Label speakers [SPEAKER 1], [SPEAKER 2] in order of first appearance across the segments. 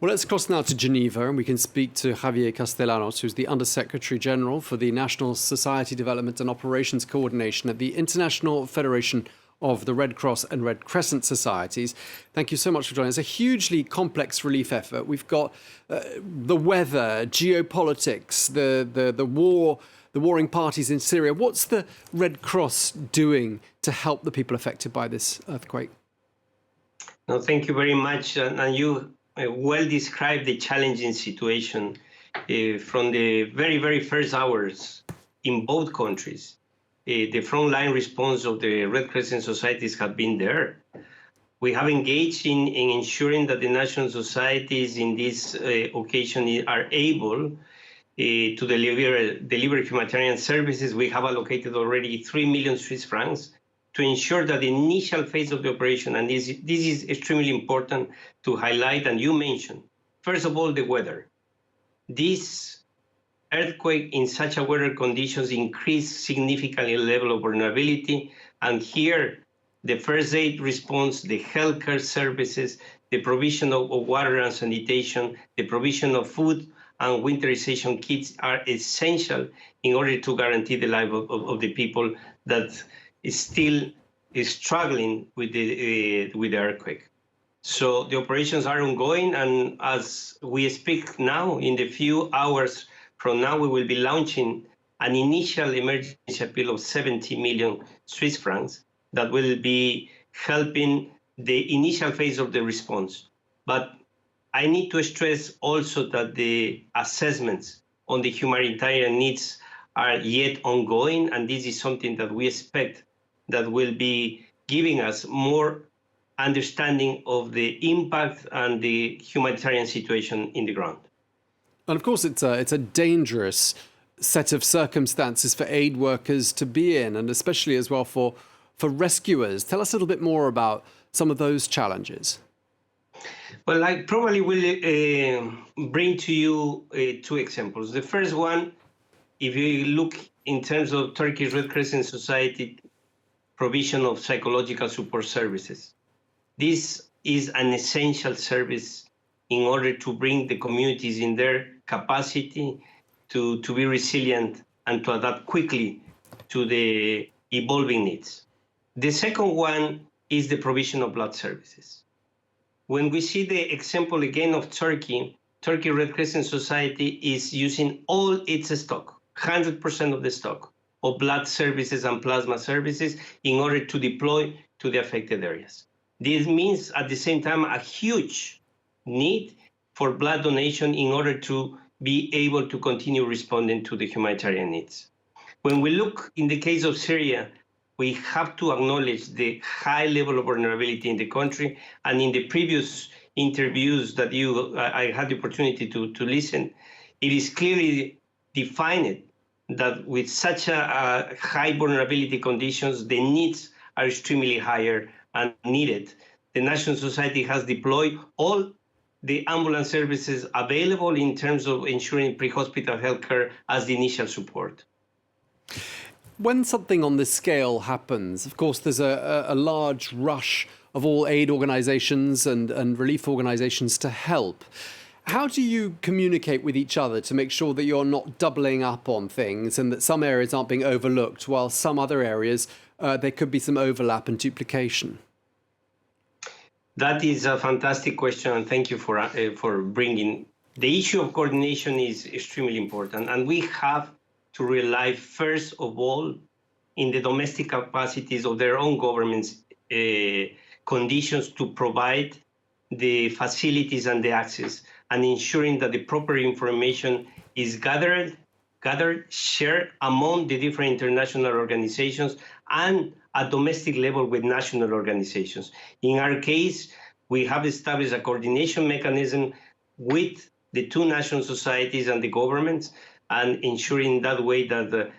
[SPEAKER 1] Well, let's cross now to Geneva, and we can speak to Xavier Castellanos, who's the Undersecretary General for the National Society Development and Operations Coordination at the International Federation of the Red Cross and Red Crescent Societies. Thank you so much for joining us. A hugely complex relief effort. We've got the weather, geopolitics, the war, the warring parties in Syria. What's the Red Cross doing to help the people affected by this earthquake?
[SPEAKER 2] No, thank you very much. And you well described the challenging situation from the very, very first hours in both countries. The frontline response of the Red Crescent societies have been there. We have engaged in ensuring that the national societies in this occasion are able to deliver humanitarian services. We have allocated already 3 million Swiss francs to ensure that the initial phase of the operation, and this is extremely important to highlight, and you mentioned, first of all, the weather. This earthquake in such a weather conditions increased significantly the level of vulnerability, and here the first aid response, the healthcare services, the provision of water and sanitation, the provision of food and winterisation kits are essential in order to guarantee the life of the people that is still struggling with the earthquake. So the operations are ongoing, and as we speak now, in the few hours from now, we will be launching an initial emergency appeal of 70 million Swiss francs that will be helping the initial phase of the response. But I need to stress also that the assessments on the humanitarian needs are yet ongoing, and this is something that we expect that will be giving us more understanding of the impact and the humanitarian situation in the ground.
[SPEAKER 1] And of course, it's a dangerous set of circumstances for aid workers to be in, and especially as well for rescuers. Tell us a little bit more about some of those challenges.
[SPEAKER 2] Well, I probably will bring to you 2 examples. The first one, if you look in terms of Turkish Red Crescent Society provision of psychological support services. This is an essential service in order to bring the communities in their capacity to be resilient and to adapt quickly to the evolving needs. The second one is the provision of blood services. When we see the example again of Turkey, Turkey Red Crescent Society is using all its stock, 100% of the stock of blood services and plasma services in order to deploy to the affected areas. This means at the same time a huge need for blood donation in order to be able to continue responding to the humanitarian needs. When we look in the case of Syria, we have to acknowledge the high level of vulnerability in the country, and in the previous interviews that I had the opportunity to listen, it is clearly defined that with such a high vulnerability conditions, the needs are extremely higher and needed. The National Society has deployed all the ambulance services available in terms of ensuring pre-hospital healthcare as the initial support.
[SPEAKER 1] When something on this scale happens, of course, there's a large rush of all aid organizations and relief organizations to help. How do you communicate with each other to make sure that you're not doubling up on things and that some areas aren't being overlooked while some other areas there could be some overlap and duplication?
[SPEAKER 2] That is a fantastic question, and thank you for bringing. The issue of coordination is extremely important, and we have to rely first of all in the domestic capacities of their own governments conditions to provide the facilities and the access, and ensuring that the proper information is gathered, shared among the different international organizations and at domestic level with national organizations. In our case, we have established a coordination mechanism with the 2 national societies and the governments, and ensuring that way that the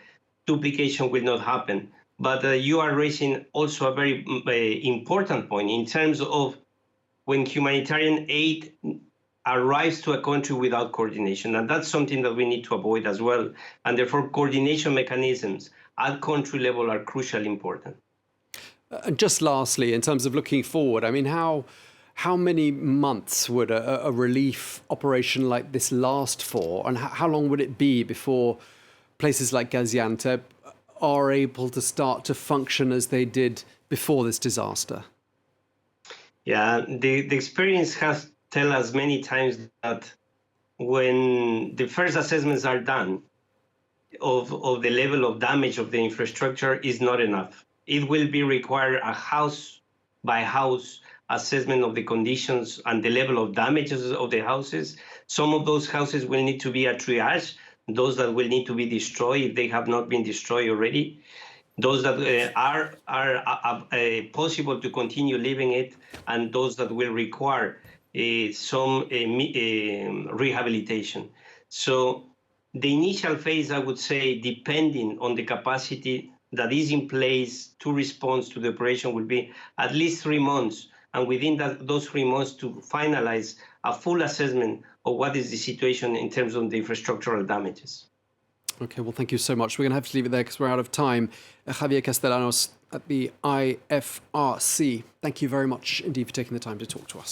[SPEAKER 2] duplication will not happen. But you are raising also a very important point in terms of when humanitarian aid arrives to a country without coordination. And that's something that we need to avoid as well. And therefore, coordination mechanisms at country level are crucially important.
[SPEAKER 1] And just lastly, in terms of looking forward, I mean, how how many months would a relief operation like this last for, and how long would it be before places like Gaziantep are able to start to function as they did before this disaster?
[SPEAKER 2] Yeah, the experience has tell us many times that when the first assessments are done of the level of damage of the infrastructure is not enough. It will be required a house by house assessment of the conditions and the level of damages of the houses. Some of those houses will need to be a triage, those that will need to be destroyed if they have not been destroyed already, those that are possible to continue living it, and those that will require some rehabilitation. So the initial phase, I would say, depending on the capacity that is in place to respond to the operation, will be at least 3 months. And within those 3 months to finalize a full assessment of what is the situation in terms of the infrastructural damages.
[SPEAKER 1] Okay, well, thank you so much. We're going to have to leave it there because we're out of time. Xavier Castellanos at the IFRC, thank you very much indeed for taking the time to talk to us.